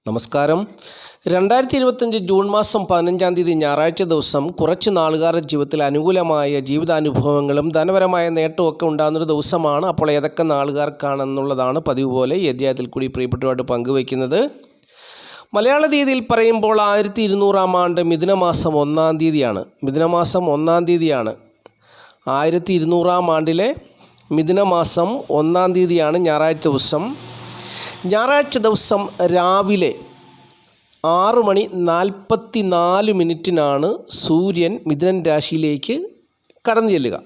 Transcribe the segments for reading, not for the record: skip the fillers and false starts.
നമസ്കാരം. 2025 ജൂൺ മാസം 15-ാം തീയതി ഞായറാഴ്ച ദിവസം കുറച്ച് നാളുകാരുടെ ജീവിതത്തിൽ അനുകൂലമായ ജീവിതാനുഭവങ്ങളും ധനപരമായ നേട്ടമൊക്കെ ഉണ്ടാകുന്നൊരു ദിവസമാണ്. അപ്പോൾ ഏതൊക്കെ നാളുകാർക്കാണെന്നുള്ളതാണ് പതിവ് പോലെ ഈ അധ്യായത്തിൽ കൂടി പ്രിയപ്പെട്ടവരുമായിട്ട് പങ്കുവയ്ക്കുന്നത്. മലയാള തീയതിയിൽ പറയുമ്പോൾ 1200-ാം ആണ്ട് മിഥുനമാസം 1-ാം തീയതിയാണ്. മിഥുനമാസം 1-ാം തീയതിയാണ്. 1200-ാം ആണ്ടിലെ മിഥുനമാസം 1-ാം തീയതിയാണ് ഞായറാഴ്ച ദിവസം. ഞായറാഴ്ച ദിവസം രാവിലെ 6:44 സൂര്യൻ മിഥുനൻ രാശിയിലേക്ക് കടന്നു ചെല്ലുക.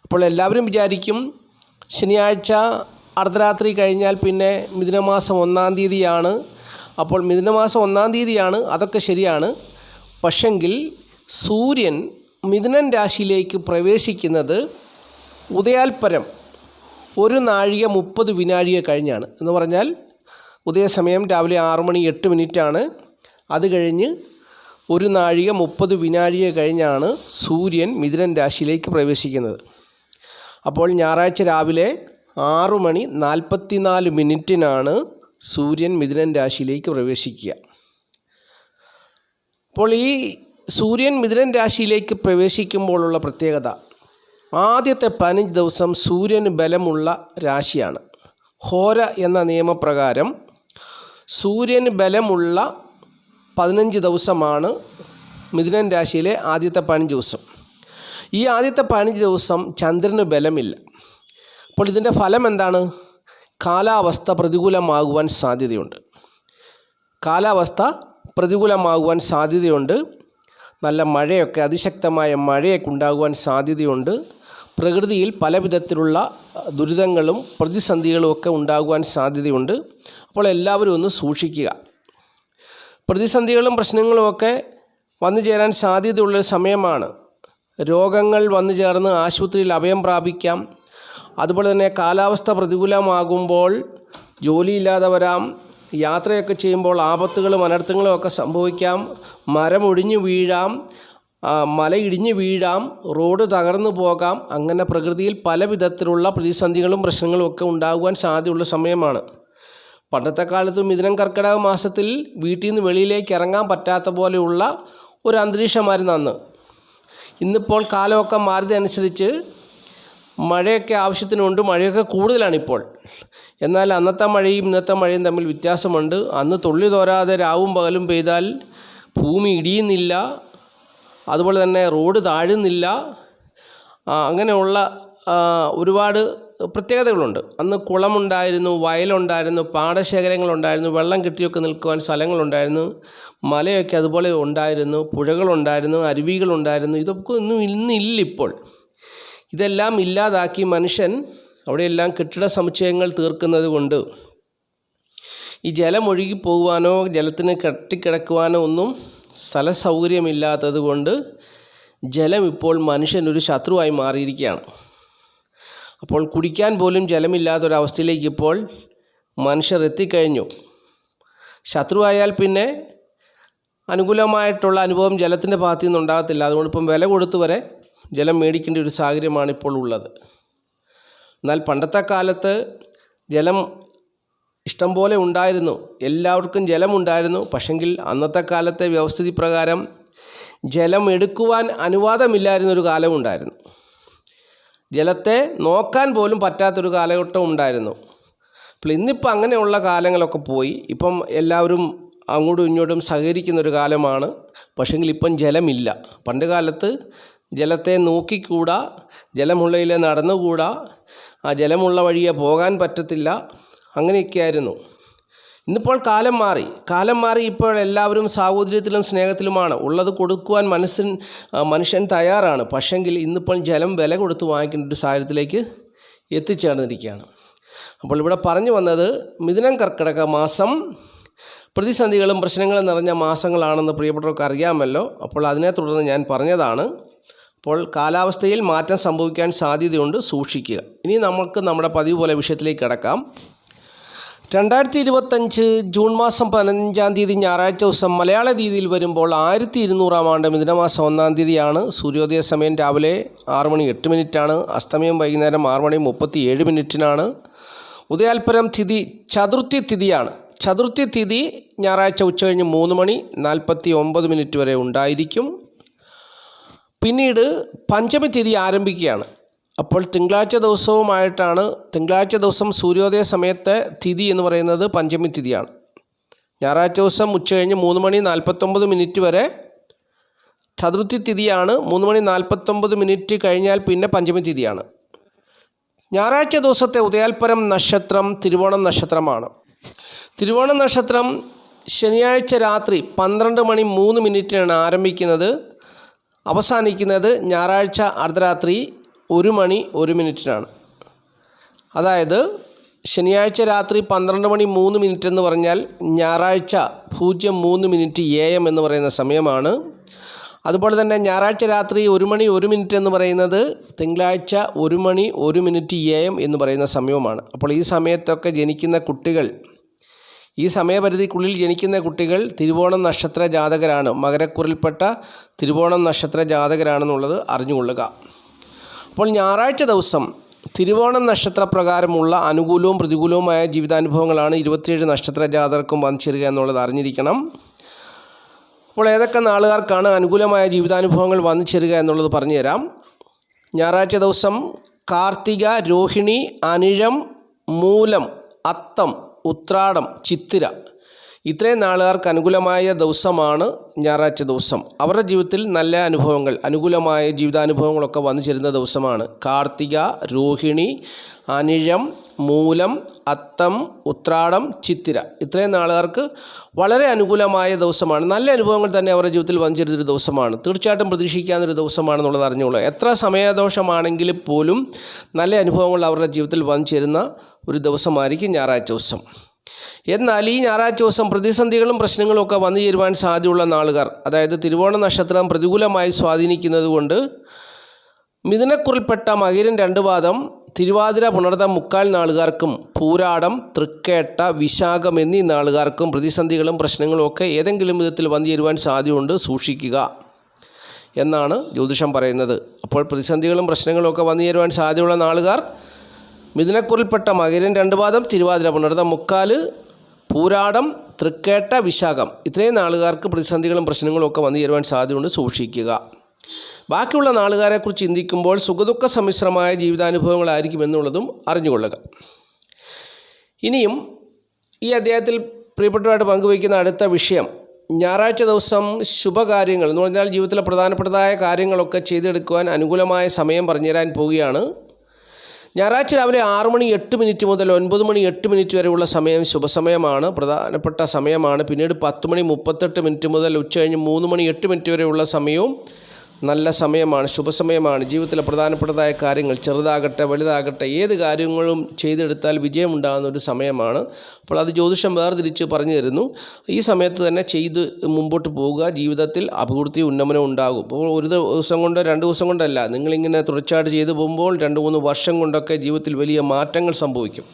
അപ്പോൾ എല്ലാവരും വിചാരിക്കും ശനിയാഴ്ച അർദ്ധരാത്രി കഴിഞ്ഞാൽ പിന്നെ മിഥുനമാസം 1-ാം തീയതിയാണ്. അപ്പോൾ മിഥുനമാസം 1-ാം തീയതിയാണ്, അതൊക്കെ ശരിയാണ്. പക്ഷെങ്കിൽ സൂര്യൻ മിഥുനൻ രാശിയിലേക്ക് പ്രവേശിക്കുന്നത് ഉദയാൽപരം 1 നാഴിക 30 വിനാഴിക കഴിഞ്ഞാണ്. എന്ന് പറഞ്ഞാൽ ഉദയസമയം രാവിലെ 6:08 അത് കഴിഞ്ഞ് 1 നാഴിക 30 വിനാഴിക കഴിഞ്ഞാണ് സൂര്യൻ മിഥുനൻ രാശിയിലേക്ക് പ്രവേശിക്കുന്നത്. അപ്പോൾ ഞായറാഴ്ച രാവിലെ 6:44 സൂര്യൻ മിഥുനൻ രാശിയിലേക്ക് പ്രവേശിക്കുക. അപ്പോൾ ഈ സൂര്യൻ മിഥുനൻ രാശിയിലേക്ക് പ്രവേശിക്കുമ്പോഴുള്ള പ്രത്യേകത, ആദ്യത്തെ 15 ദിവസം സൂര്യന് ബലമുള്ള രാശിയാണ്. ഹോര എന്ന നിയമപ്രകാരം സൂര്യന് ബലമുള്ള 15 ദിവസമാണ് മിഥുനൻ രാശിയിലെ ആദ്യത്തെ 15 ദിവസം. ഈ ആദ്യത്തെ 15 ദിവസം ചന്ദ്രന് ബലമില്ല. അപ്പോൾ ഇതിൻ്റെ ഫലം എന്താണ്? കാലാവസ്ഥ പ്രതികൂലമാകുവാൻ സാധ്യതയുണ്ട്. നല്ല മഴയൊക്കെ, അതിശക്തമായ മഴയൊക്കെ ഉണ്ടാകുവാൻ സാധ്യതയുണ്ട്. പ്രകൃതിയിൽ പല വിധത്തിലുള്ള ദുരിതങ്ങളും പ്രതിസന്ധികളും ഒക്കെ ഉണ്ടാകുവാൻ സാധ്യതയുണ്ട്. അപ്പോൾ എല്ലാവരും ഒന്ന് സൂക്ഷിക്കുക. പ്രതിസന്ധികളും പ്രശ്നങ്ങളുമൊക്കെ വന്നു ചേരാൻ സാധ്യതയുള്ളൊരു സമയമാണ്. രോഗങ്ങൾ വന്നു ചേർന്ന് ആശുപത്രിയിൽ അഭയം പ്രാപിക്കാം. അതുപോലെ തന്നെ കാലാവസ്ഥ പ്രതികൂലമാകുമ്പോൾ ജോലിയില്ലാതെ വരാം. യാത്രയൊക്കെ ചെയ്യുമ്പോൾ ആപത്തുകളും അനർത്ഥങ്ങളും ഒക്കെ സംഭവിക്കാം. മരം ഒടിഞ്ഞു വീഴാം, മല ഇടിഞ്ഞു വീഴാം, റോഡ് തകർന്നു പോകാം. അങ്ങനെ പ്രകൃതിയിൽ പല വിധത്തിലുള്ള പ്രതിസന്ധികളും പ്രശ്നങ്ങളും ഒക്കെ ഉണ്ടാകുവാൻ സാധ്യതയുള്ള സമയമാണ്. പണ്ടത്തെ കാലത്ത് മിഥുനം കർക്കിടക മാസത്തിൽ വീട്ടിൽ നിന്ന് വെളിയിലേക്ക് ഇറങ്ങാൻ പറ്റാത്ത പോലെയുള്ള ഒരു അന്തരീക്ഷമായിരുന്നു അന്ന്. ഇന്നിപ്പോൾ കാലമൊക്കെ മാറിയതനുസരിച്ച് മഴയൊക്കെ ആവശ്യത്തിനുണ്ട്, മഴയൊക്കെ കൂടുതലാണിപ്പോൾ. എന്നാൽ അന്നത്തെ മഴയും ഇന്നത്തെ മഴയും തമ്മിൽ വ്യത്യാസമുണ്ട്. അന്ന് തുള്ളി തോരാതെ രാവും പകലും പെയ്താൽ ഭൂമി ഇടിയുന്നില്ല, അതുപോലെ തന്നെ റോഡ് താഴുന്നില്ല. അങ്ങനെയുള്ള ഒരുപാട് പ്രത്യേകതകളുണ്ട്. അന്ന് കുളമുണ്ടായിരുന്നു, വയലുണ്ടായിരുന്നു, പാടശേഖരങ്ങളുണ്ടായിരുന്നു, വെള്ളം കെട്ടിയൊക്കെ നിൽക്കുവാൻ സ്ഥലങ്ങളുണ്ടായിരുന്നു, മലയൊക്കെ അതുപോലെ ഉണ്ടായിരുന്നു, പുഴകളുണ്ടായിരുന്നു, അരുവികളുണ്ടായിരുന്നു. ഇതൊക്കെ ഇന്നില്ലിപ്പോൾ. ഇതെല്ലാം ഇല്ലാതാക്കി മനുഷ്യൻ അവിടെയെല്ലാം കെട്ടിട സമുച്ചയങ്ങൾ തീർക്കുന്നത് കൊണ്ട് ഈ ജലം ഒഴുകി പോകുവാനോ ജലത്തിന് കെട്ടിക്കിടക്കുവാനോ ഒന്നും സ്ഥല സൗകര്യമില്ലാത്തത് കൊണ്ട് ജലം ഇപ്പോൾ മനുഷ്യനൊരു ശത്രുവായി മാറിയിരിക്കുകയാണ്. അപ്പോൾ കുടിക്കാൻ പോലും ജലമില്ലാത്തൊരവസ്ഥയിലേക്ക് ഇപ്പോൾ മനുഷ്യർ എത്തിക്കഴിഞ്ഞു. ശത്രുവായാൽ പിന്നെ അനുകൂലമായിട്ടുള്ള അനുഭവം ജലത്തിൻ്റെ ഭാഗത്തു നിന്നുണ്ടാകത്തില്ല. അതുകൊണ്ട് ഇപ്പം വില കൊടുത്ത് വരെ ജലം മേടിക്കേണ്ട ഒരു സാഹചര്യമാണ് ഇപ്പോൾ ഉള്ളത്. എന്നാൽ പണ്ടത്തെ കാലത്ത് ജലം ഇഷ്ടം പോലെ ഉണ്ടായിരുന്നു, എല്ലാവർക്കും ജലമുണ്ടായിരുന്നു. പക്ഷെങ്കിൽ അന്നത്തെ കാലത്തെ വ്യവസ്ഥിതി പ്രകാരം ജലം എടുക്കുവാൻ അനുവാദമില്ലായിരുന്നൊരു കാലമുണ്ടായിരുന്നു. ജലത്തെ നോക്കാൻ പോലും പറ്റാത്തൊരു കാലഘട്ടം ഉണ്ടായിരുന്നു. അപ്പോൾ ഇന്നിപ്പോൾ അങ്ങനെയുള്ള കാലങ്ങളൊക്കെ പോയി. ഇപ്പം എല്ലാവരും അങ്ങോട്ടും ഇങ്ങോട്ടും സഹകരിക്കുന്നൊരു കാലമാണ്. പക്ഷെങ്കിൽ ഇപ്പം ജലമില്ല. പണ്ട് കാലത്ത് ജലത്തെ നോക്കിക്കൂടാ, ജലമുള്ളതിലെ നടന്നുകൂടാ, ആ ജലമുള്ള വഴിയെ പോകാൻ പറ്റത്തില്ല, അങ്ങനെയൊക്കെയായിരുന്നു. ഇന്നിപ്പോൾ കാലം മാറി. ഇപ്പോൾ എല്ലാവരും സാഹോദര്യത്തിലും സ്നേഹത്തിലുമാണ്. ഉള്ളത് കൊടുക്കുവാൻ മനുഷ്യൻ തയ്യാറാണ്. പക്ഷെങ്കിൽ ഇന്നിപ്പോൾ ജലം വില കൊടുത്ത് വാങ്ങിക്കേണ്ട ഒരു സാഹചര്യത്തിലേക്ക് എത്തിച്ചേർന്നിരിക്കുകയാണ്. അപ്പോൾ ഇവിടെ പറഞ്ഞു വന്നത്, മിഥുനം കർക്കിടക മാസം പ്രതിസന്ധികളും പ്രശ്നങ്ങളും നിറഞ്ഞ മാസങ്ങളാണെന്ന് പ്രിയപ്പെട്ടവർക്ക് അറിയാമല്ലോ. അപ്പോൾ അതിനെ തുടർന്ന് ഞാൻ പറഞ്ഞതാണ്. അപ്പോൾ കാലാവസ്ഥയിൽ മാറ്റം സംഭവിക്കാൻ സാധ്യതയുണ്ട്, സൂക്ഷിക്കുക. ഇനി നമുക്ക് നമ്മുടെ പതിവ് പോലെ വിഷയത്തിലേക്ക് കിടക്കാം. 2025 ജൂൺ മാസം 15-ാം തീയതി ഞായറാഴ്ച ദിവസം മലയാള തീയതിയിൽ വരുമ്പോൾ 1200-ാം ആണ്ട് മിഥുനമാസം 1-ാം തീയതിയാണ്. സൂര്യോദയ സമയം രാവിലെ 6:08, അസ്തമയം വൈകുന്നേരം 6:37. ഉദയാൽപരം തിഥി ചതുർത്ഥി തിഥിയാണ്. ചതുർത്ഥി തിഥി ഞായറാഴ്ച ഉച്ചകഴിഞ്ഞ് 3:49 വരെ ഉണ്ടായിരിക്കും. പിന്നീട് പഞ്ചമി തിഥി ആരംഭിക്കുകയാണ്. അപ്പോൾ തിങ്കളാഴ്ച ദിവസം സൂര്യോദയ സമയത്തെ തിഥി എന്ന് പറയുന്നത് പഞ്ചമി തിഥിയാണ്. ഞായറാഴ്ച ദിവസം ഉച്ചകഴിഞ്ഞ് 3:49 വരെ ചതുർത്ഥി തിഥിയാണ്. 3:49 കഴിഞ്ഞാൽ പിന്നെ പഞ്ചമി തിഥിയാണ്. ഞായറാഴ്ച ദിവസത്തെ ഉദയാൽപരം നക്ഷത്രം തിരുവോണം നക്ഷത്രമാണ്. തിരുവോണം നക്ഷത്രം ശനിയാഴ്ച രാത്രി 12:03 ആരംഭിക്കുന്നത്. അവസാനിക്കുന്നത് ഞായറാഴ്ച അർദ്ധരാത്രി 1:01 അതായത് ശനിയാഴ്ച രാത്രി 12:03 എന്ന് പറഞ്ഞാൽ ഞായറാഴ്ച 03 AM എന്ന് പറയുന്ന സമയമാണ്. അതുപോലെ തന്നെ ഞായറാഴ്ച രാത്രി 1:01 എന്ന് പറയുന്നത് തിങ്കളാഴ്ച 1:01 AM എന്ന് പറയുന്ന സമയവുമാണ്. അപ്പോൾ ഈ സമയത്തൊക്കെ ജനിക്കുന്ന കുട്ടികൾ, ഈ സമയപരിധിക്കുള്ളിൽ ജനിക്കുന്ന കുട്ടികൾ തിരുവോണം നക്ഷത്ര ജാതകരാണ്, മകരക്കുറിൽപ്പെട്ട തിരുവോണം നക്ഷത്ര ജാതകരാണെന്നുള്ളത് അറിഞ്ഞുകൊള്ളുക. അപ്പോൾ ഞായറാഴ്ച ദിവസം തിരുവോണം നക്ഷത്രപ്രകാരമുള്ള അനുകൂലവും പ്രതികൂലവുമായ ജീവിതാനുഭവങ്ങളാണ് 27 നക്ഷത്ര ജാതകർക്കും വന്നു ചേരുക എന്നുള്ളത് അറിഞ്ഞിരിക്കണം. അപ്പോൾ ഏതൊക്കെ നാളുകാർക്കാണ് അനുകൂലമായ ജീവിതാനുഭവങ്ങൾ വന്നു ചേരുക എന്നുള്ളത് പറഞ്ഞുതരാം. ഞായറാഴ്ച ദിവസം കാർത്തിക, രോഹിണി, അനിഴം, മൂലം, അത്തം, ഉത്രാടം, ചിത്തിര ഇത്രയും നാളുകാർക്ക് അനുകൂലമായ ദിവസമാണ് ഞായറാഴ്ച ദിവസം. അവരുടെ ജീവിതത്തിൽ നല്ല അനുഭവങ്ങൾ, അനുകൂലമായ ജീവിതാനുഭവങ്ങളൊക്കെ വന്നു ചേരുന്ന ദിവസമാണ്. കാർത്തിക, രോഹിണി, അനിഴം, മൂലം, അത്തം, ഉത്രാടം, ചിത്തിര ഇത്രയും നാളുകാർക്ക് വളരെ അനുകൂലമായ ദിവസമാണ്. നല്ല അനുഭവങ്ങൾ തന്നെ അവരുടെ ജീവിതത്തിൽ വന്നു ചേരുന്നൊരു ദിവസമാണ്. തീർച്ചയായിട്ടും പ്രതീക്ഷിക്കാവുന്നൊരു ദിവസമാണെന്നുള്ളത് അറിഞ്ഞുകൊള്ളുക. എത്ര സമയദോഷമാണെങ്കിൽ പോലും നല്ല അനുഭവങ്ങൾ അവരുടെ ജീവിതത്തിൽ വന്നു ചേരുന്ന ഒരു ദിവസമായിരിക്കും ഞായറാഴ്ച ദിവസം. എന്നാൽ ഈ ഞായറാഴ്ച ദിവസം പ്രതിസന്ധികളും പ്രശ്നങ്ങളും ഒക്കെ വന്നു ചേരുവാൻ സാധ്യതയുള്ള നാളുകാർ, അതായത് തിരുവോണ നക്ഷത്രം പ്രതികൂലമായി സ്വാധീനിക്കുന്നത് കൊണ്ട് മിഥുനക്കുറിൽപ്പെട്ട മകരം 2 പാദം, തിരുവാതിര, പുണർതം 3/4 നാളുകാർക്കും പൂരാടം, തൃക്കേട്ട, വിശാഖം എന്നീ നാളുകാർക്കും പ്രതിസന്ധികളും പ്രശ്നങ്ങളും ഒക്കെ ഏതെങ്കിലും വിധത്തിൽ വന്നു ചേരുവാൻ സാധ്യതയുണ്ട്. സൂക്ഷിക്കുക എന്നാണ് ജ്യോതിഷം പറയുന്നത്. അപ്പോൾ പ്രതിസന്ധികളും പ്രശ്നങ്ങളും ഒക്കെ വന്നു ചേരുവാൻ സാധ്യതയുള്ള നാളുകാർ മിഥുനക്കുറിൽപ്പെട്ട മകരം 2 പാദം, തിരുവാതിര, പുണർതം 3/4, പൂരാടം, തൃക്കേട്ട, വിശാഖം ഇത്രയും നാളുകാർക്ക് പ്രതിസന്ധികളും പ്രശ്നങ്ങളും ഒക്കെ വന്നു ചേരുവാൻ സാധ്യതയുണ്ട്. സൂക്ഷിക്കുക. ബാക്കിയുള്ള നാളുകാരെക്കുറിച്ച് ചിന്തിക്കുമ്പോൾ സുഖദുഃഖ സമ്മിശ്രമായ ജീവിതാനുഭവങ്ങളായിരിക്കും എന്നുള്ളതും അറിഞ്ഞുകൊള്ളുക. ഇനിയും ഈ അധ്യായത്തിൽ പ്രിയപ്പെട്ടവരായിട്ട് പങ്കുവയ്ക്കുന്ന അടുത്ത വിഷയം, ഞായറാഴ്ച ദിവസം ശുഭകാര്യങ്ങൾ എന്ന് പറഞ്ഞാൽ ജീവിതത്തിലെ പ്രധാനപ്പെട്ടതായ കാര്യങ്ങളൊക്കെ ചെയ്തെടുക്കുവാൻ അനുകൂലമായ സമയം പറഞ്ഞുതരാൻ പോവുകയാണ്. ഞായറാഴ്ച രാവിലെ 6:08 മുതൽ 9:08 വരെയുള്ള സമയം ശുഭസമയമാണ്, പ്രധാനപ്പെട്ട സമയമാണ്. പിന്നീട് 10:38 മുതൽ ഉച്ചകഴിഞ്ഞ് 3:08 വരെയുള്ള സമയവും നല്ല സമയമാണ്, ശുഭസമയമാണ്. ജീവിതത്തിലെ പ്രധാനപ്പെട്ടതായ കാര്യങ്ങൾ ചെറുതാകട്ടെ വലുതാകട്ടെ ഏത് കാര്യങ്ങളും ചെയ്തെടുത്താൽ വിജയമുണ്ടാകുന്ന ഒരു സമയമാണ്. അപ്പോൾ അത് ജ്യോതിഷം വേർതിരിച്ച് പറഞ്ഞു തരുന്നു. ഈ സമയത്ത് തന്നെ ചെയ്ത് മുമ്പോട്ട് പോവുക. ജീവിതത്തിൽ അഭിവൃദ്ധി ഉന്നമനം ഉണ്ടാകും. അപ്പോൾ ഒരു ദിവസം കൊണ്ടോ 2 ദിവസം കൊണ്ടല്ല, നിങ്ങളിങ്ങനെ തുടർച്ചയായിട്ട് ചെയ്തു പോകുമ്പോൾ 2-3 വർഷം കൊണ്ടൊക്കെ ജീവിതത്തിൽ വലിയ മാറ്റങ്ങൾ സംഭവിക്കും.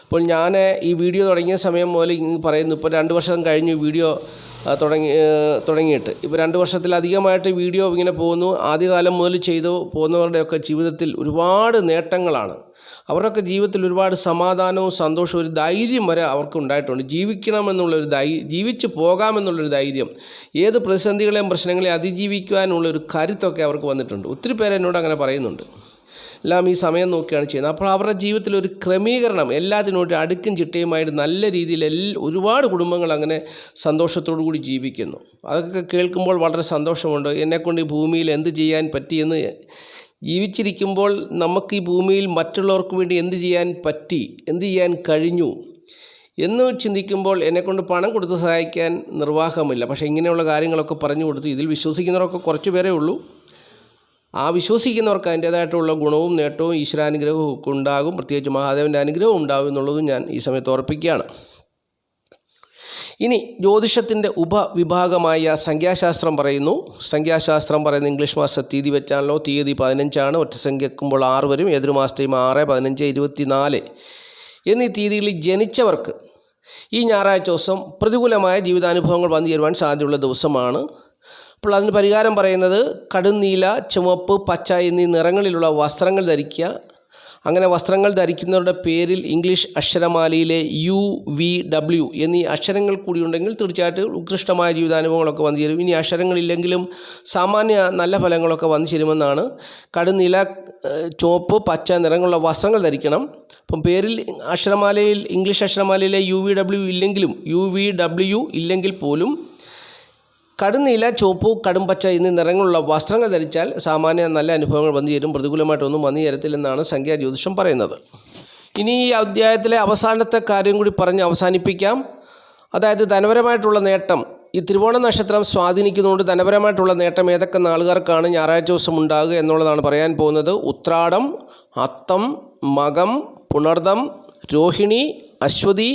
അപ്പോൾ ഞാൻ ഈ വീഡിയോ തുടങ്ങിയ സമയം മുതൽ പറയുന്നു, ഇപ്പോൾ 2 വർഷം കഴിഞ്ഞു വീഡിയോ തുടങ്ങിയിട്ട്. ഇപ്പോൾ 2 വർഷത്തിലധികമായിട്ട് വീഡിയോ ഇങ്ങനെ പോകുന്നു. ആദ്യകാലം മുതൽ ചെയ്തു പോകുന്നവരുടെയൊക്കെ ജീവിതത്തിൽ ഒരുപാട് നേട്ടങ്ങളാണ്. അവരുടെയൊക്കെ ജീവിതത്തിൽ ഒരുപാട് സമാധാനവും സന്തോഷവും ഒരു ധൈര്യം വരെ അവർക്ക് ഉണ്ടായിട്ടുണ്ട്. ജീവിക്കണമെന്നുള്ളൊരു ജീവിച്ചു പോകാമെന്നുള്ളൊരു ധൈര്യം, ഏത് പ്രതിസന്ധികളെയും പ്രശ്നങ്ങളെയും അതിജീവിക്കുവാനുള്ളൊരു കരുത്തൊക്കെ അവർക്ക് വന്നിട്ടുണ്ട്. ഒത്തിരി പേര് എന്നോട് അങ്ങനെ പറയുന്നുണ്ട്. എല്ലാം ഈ സമയം നോക്കിയാണ് ചെയ്യുന്നത്. അപ്പോൾ അവരുടെ ജീവിതത്തിൽ ഒരു ക്രമീകരണം, എല്ലാത്തിനോട്ട് അടുക്കും ചിട്ടയുമായിട്ട് നല്ല രീതിയിൽ ഒരുപാട് കുടുംബങ്ങൾ അങ്ങനെ സന്തോഷത്തോടു കൂടി ജീവിക്കുന്നു. അതൊക്കെ കേൾക്കുമ്പോൾ വളരെ സന്തോഷമുണ്ട്. എന്നെക്കൊണ്ട് ഈ ഭൂമിയിൽ എന്ത് ചെയ്യാൻ പറ്റിയെന്ന്, ജീവിച്ചിരിക്കുമ്പോൾ നമുക്ക് ഈ ഭൂമിയിൽ മറ്റുള്ളവർക്ക് വേണ്ടി എന്ത് ചെയ്യാൻ പറ്റി, എന്ത് ചെയ്യാൻ കഴിഞ്ഞു എന്ന് ചിന്തിക്കുമ്പോൾ എന്നെക്കൊണ്ട് പണം കൊടുത്ത് സഹായിക്കാൻ നിർവാഹമില്ല. പക്ഷേ ഇങ്ങനെയുള്ള കാര്യങ്ങളൊക്കെ പറഞ്ഞു കൊടുത്ത് ഇതിൽ വിശ്വസിക്കുന്നവരൊക്കെ കുറച്ച് പേരേ ഉള്ളൂ. ആ വിശ്വസിക്കുന്നവർക്ക് അതിൻ്റേതായിട്ടുള്ള ഗുണവും നേട്ടവും ഈശ്വരാനുഗ്രഹവും ഒക്കെ ഉണ്ടാകും. പ്രത്യേകിച്ച് മഹാദേവൻ്റെ അനുഗ്രഹവും ഉണ്ടാകും എന്നുള്ളതും ഞാൻ ഈ സമയത്ത് ഓർപ്പിക്കുകയാണ്. ഇനി ജ്യോതിഷത്തിൻ്റെ ഉപവിഭാഗമായ സംഖ്യാശാസ്ത്രം പറയുന്നു. സംഖ്യാശാസ്ത്രം പറയുന്ന ഇംഗ്ലീഷ് മാസ തീയതി വെച്ചാണല്ലോ. തീയതി 15 ഒറ്റ സംഖ്യ വെക്കുമ്പോൾ 6 വരും. ഏതൊരു മാസത്തെയും 6, 15, 24 എന്നീ തീയതികളിൽ ജനിച്ചവർക്ക് ഈ ഞായറാഴ്ച ദിവസം പ്രതികൂലമായ ജീവിതാനുഭവങ്ങൾ വന്നു ചേരുവാൻ സാധ്യതയുള്ള ദിവസമാണ്. അപ്പോൾ അതിന് പരിഹാരം പറയുന്നത് കടും നീല, ചുവപ്പ്, പച്ച എന്നീ നിറങ്ങളിലുള്ള വസ്ത്രങ്ങൾ ധരിക്കുക. അങ്ങനെ വസ്ത്രങ്ങൾ ധരിക്കുന്നവരുടെ പേരിൽ ഇംഗ്ലീഷ് അക്ഷരമാലയിലെ UVW എന്നീ അക്ഷരങ്ങൾ കൂടി ഉണ്ടെങ്കിൽ തീർച്ചയായിട്ടും ഉത്കൃഷ്ടമായ ജീവിതാനുഭവങ്ങളൊക്കെ വന്നു ചേരും. ഇനി അക്ഷരങ്ങളില്ലെങ്കിലും സാമാന്യ നല്ല ഫലങ്ങളൊക്കെ വന്നു ചേരുമെന്നാണ്. കടുനീല, ചുവപ്പ്, പച്ച നിറങ്ങളുള്ള വസ്ത്രങ്ങൾ ധരിക്കണം. അപ്പം പേരിൽ അക്ഷരമാലയിൽ ഇംഗ്ലീഷ് അക്ഷരമാലയിലെ UVW ഇല്ലെങ്കിൽ പോലും കടുനീല, ചുവപ്പ്, കടുംപച്ച എന്നീ നിറങ്ങളുള്ള വസ്ത്രങ്ങൾ ധരിച്ചാൽ സാമാന്യ നല്ല അനുഭവങ്ങൾ വന്നു ചേരും. പ്രതികൂലമായിട്ടൊന്നും വന്നു ചേരത്തില്ലെന്നാണ് സംഖ്യാജ്യോതിഷം പറയുന്നത്. ഇനി ഈ അധ്യായത്തിലെ അവസാനത്തെ കാര്യം കൂടി പറഞ്ഞ് അവസാനിപ്പിക്കാം. അതായത് ധനപരമായിട്ടുള്ള നേട്ടം. ഈ തിരുവോണ നക്ഷത്രം സ്വാധീനിക്കുന്നതുകൊണ്ട് ധനപരമായിട്ടുള്ള നേട്ടം ഏതൊക്കെ നാളുകാർക്കാണ് ഞായറാഴ്ച ദിവസം ഉണ്ടാകുക എന്നുള്ളതാണ് പറയാൻ പോകുന്നത്. ഉത്രാടം, അത്തം, മകം, പുണർദം, രോഹിണി, അശ്വതി,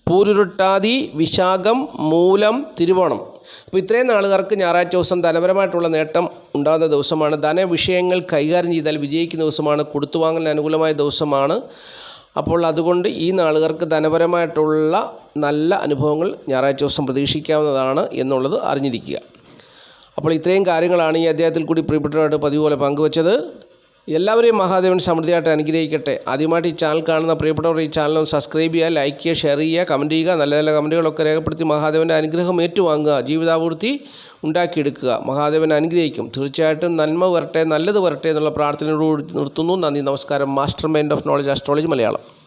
പൂരുരുട്ടാതി, വിശാഖം, മൂലം, തിരുവോണം. അപ്പോൾ ഇത്രയും നാളുകാർക്ക് ഞായറാഴ്ച ദിവസം ധനപരമായിട്ടുള്ള നേട്ടം ഉണ്ടാകുന്ന ദിവസമാണ്. ധനവിഷയങ്ങൾ കൈകാര്യം ചെയ്താൽ വിജയിക്കുന്ന ദിവസമാണ്. കൊടുത്തുവാങ്ങലിന് അനുകൂലമായ ദിവസമാണ്. അപ്പോൾ അതുകൊണ്ട് ഈ നാളുകാർക്ക് ധനപരമായിട്ടുള്ള നല്ല അനുഭവങ്ങൾ ഞായറാഴ്ച ദിവസം പ്രതീക്ഷിക്കാവുന്നതാണ് എന്നുള്ളത് അറിഞ്ഞിരിക്കുക. അപ്പോൾ ഇത്രയും കാര്യങ്ങളാണ് ഈ അധ്യായത്തിൽ കൂടി പ്രിയപ്പെട്ടവരായിട്ട് പതിവുപോലെ പങ്കുവച്ചത്. എല്ലാവരെയും മഹാദേവൻ സമൃദ്ധിയായിട്ട് അനുഗ്രഹിക്കട്ടെ. ആദ്യമായിട്ട് ഈ ചാനൽ കാണുന്ന പ്രിയപ്പെട്ടവർ ഈ ചാനൽ സബ്സ്ക്രൈബ് ചെയ്യുക, ലൈക്ക് ചെയ്യുക, ഷെയർ ചെയ്യുക, കമൻറ്റ് ചെയ്യുക. നല്ല നല്ല കമൻറ്റുകളൊക്കെ രേഖപ്പെടുത്തി മഹാദേവൻ്റെ അനുഗ്രഹം ഏറ്റുവാങ്ങുക, ജീവിതാപൂർത്തി ഉണ്ടാക്കിയെടുക്കുക. മഹാദേവൻ അനുഗ്രഹിക്കും. തീർച്ചയായിട്ടും നന്മ വരട്ടെ, നല്ലത് വരട്ടെ എന്നുള്ള പ്രാർത്ഥനയോടുകൂടി നിർത്തുന്നു. നന്ദി, നമസ്കാരം. Master mind of knowledge astrology Malayalam.